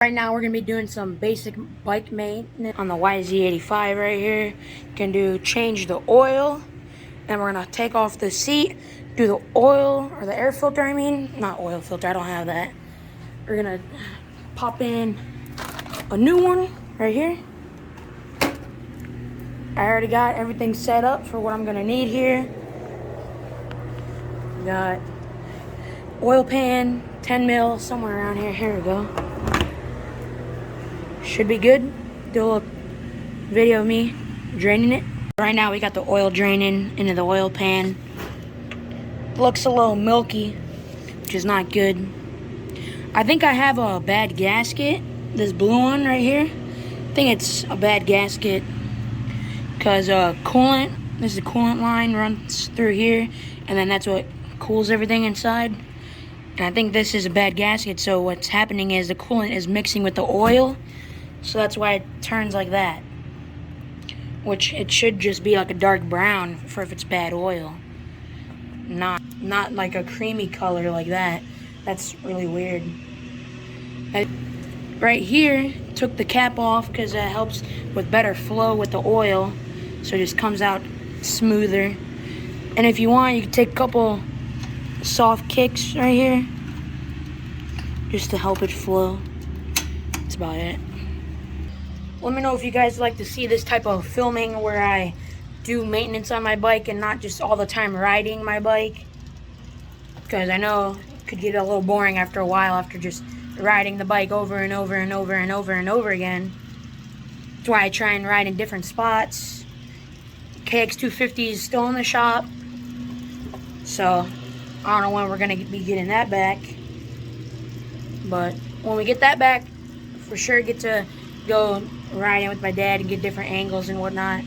Right now we're going to be doing some basic bike maintenance on the YZ85 right here. Can do change the oil, and we're going to take off the seat, do the oil, or the air filter I mean. Not oil filter, I don't have that. We're going to pop in a new one right here. I already got everything set up for what I'm going to need here. Got oil pan, 10 mil, somewhere around here. Here we go. Should be good. Do a little video of me draining it. Right now we got the oil draining into the oil pan. Looks a little milky, which is not good. I think I have a bad gasket. This blue one right here. I think it's a bad gasket because coolant, this is the coolant line, runs through here, and then that's what cools everything inside. And I think this is a bad gasket, so what's happening is the coolant is mixing with the oil. So that's why it turns like that. Which it should just be like a dark brown for if it's bad oil. Not like a creamy color like that. That's really weird. Right here, took the cap off because that helps with better flow with the oil. So it just comes out smoother. And if you want, you can take a couple soft kicks right here. Just to help it flow. That's about it. Let me know if you guys like to see this type of filming where I do maintenance on my bike and not just all the time riding my bike. Because I know it could get a little boring after a while after just riding the bike over and over and over and over and over again. That's why I try and ride in different spots. KX250 is still in the shop. So, I don't know when we're going to be getting that back. But when we get that back, for sure get to go riding with my dad and get different angles and whatnot.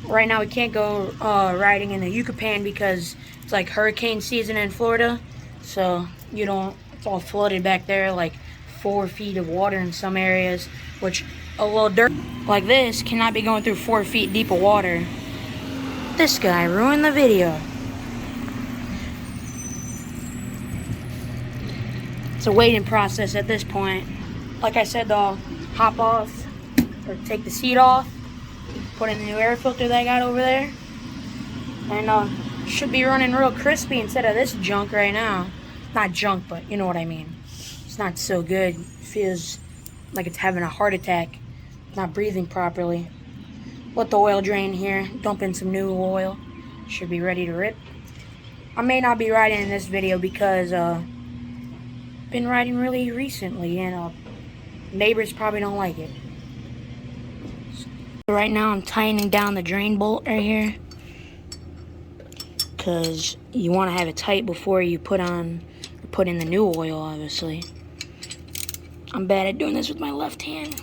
Right now we can't go riding in the Yucatan because it's like hurricane season in Florida. So it's all flooded back there, like 4 feet of water in some areas, which a little dirt like this cannot be going through 4 feet deep of water. This guy ruined the video. It's a waiting process at this point. Like I said, I'll hop off or take the seat off, put in the new air filter that I got over there, and should be running real crispy instead of this junk right now. Not junk, but you know what I mean. It's not so good. It feels like it's having a heart attack, not breathing properly. Let the oil drain here, dump in some new oil. Should be ready to rip. I may not be riding in this video because been riding really recently and neighbors probably don't like it. So right now I'm tightening down the drain bolt right here because you want to have it tight before you put in the new oil, obviously. I'm bad at doing this with my left hand.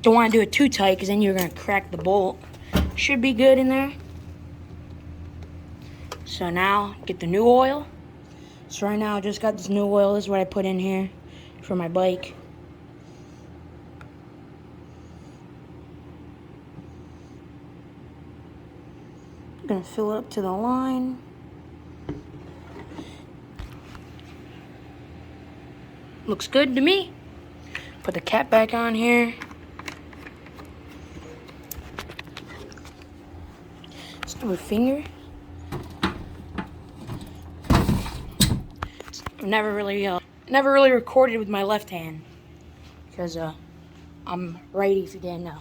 Don't want to do it too tight because then you're going to crack the bolt. Should be good in there. So now get the new oil. So right now I just got this new oil. This is what I put in here for my bike. I'm gonna fill it up to the line. Looks good to me. Put the cap back on here. Just do a finger. Never really recorded with my left hand because I'm righty, if you didn't know,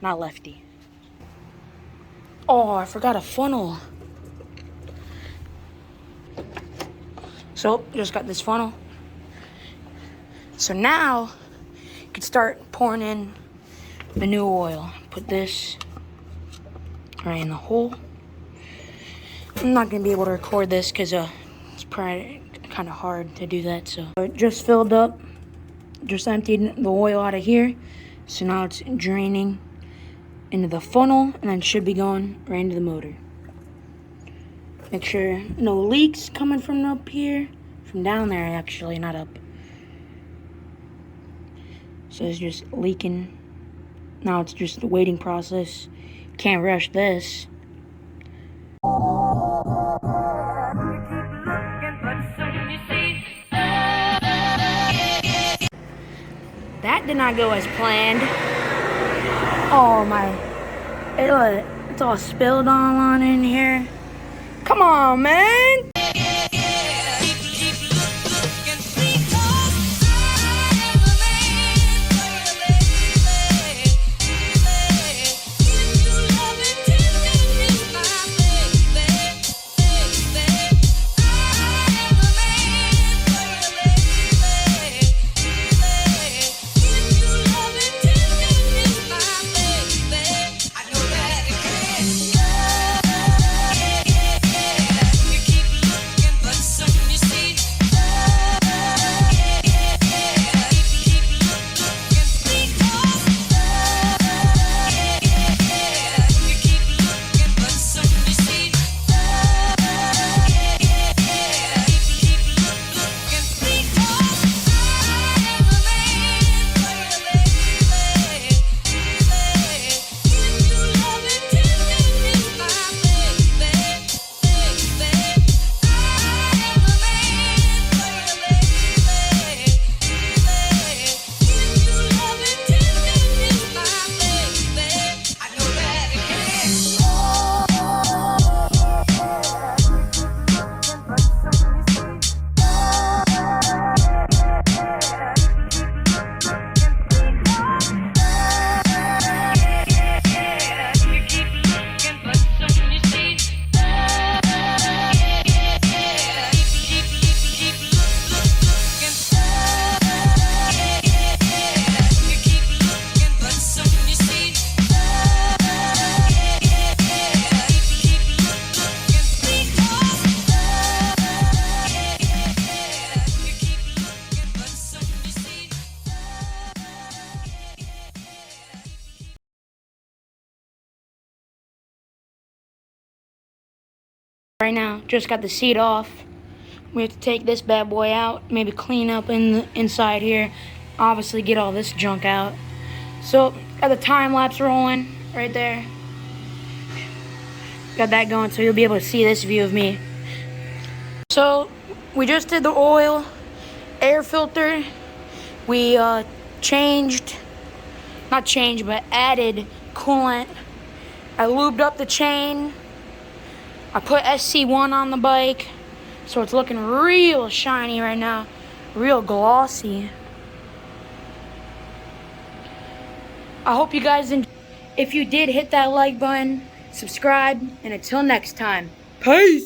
not lefty. Oh, I forgot a funnel. So just got this funnel. So now you can start pouring in the new oil. Put this right in the hole. I'm not gonna be able to record this because it's probably kind of hard to do that. So it just filled up, just emptied the oil out of here, so now it's draining into the funnel and then should be going right into the motor. Make sure no leaks coming from up here, from down there actually, not up. So it's just leaking. Now it's just a waiting process. Can't rush this. that did not go as planned. Oh my, it's all spilled all on in here. Come on, man. Right now, just got the seat off. We have to take this bad boy out, maybe clean up in the inside here, obviously get all this junk out. So, got the time lapse rolling right there. Got that going so you'll be able to see this view of me. So, we just did the oil, air filter. We added coolant. I lubed up the chain. I put SC1 on the bike, so it's looking real shiny right now, real glossy. I hope you guys enjoyed. If you did, hit that like button, subscribe, and until next time, peace!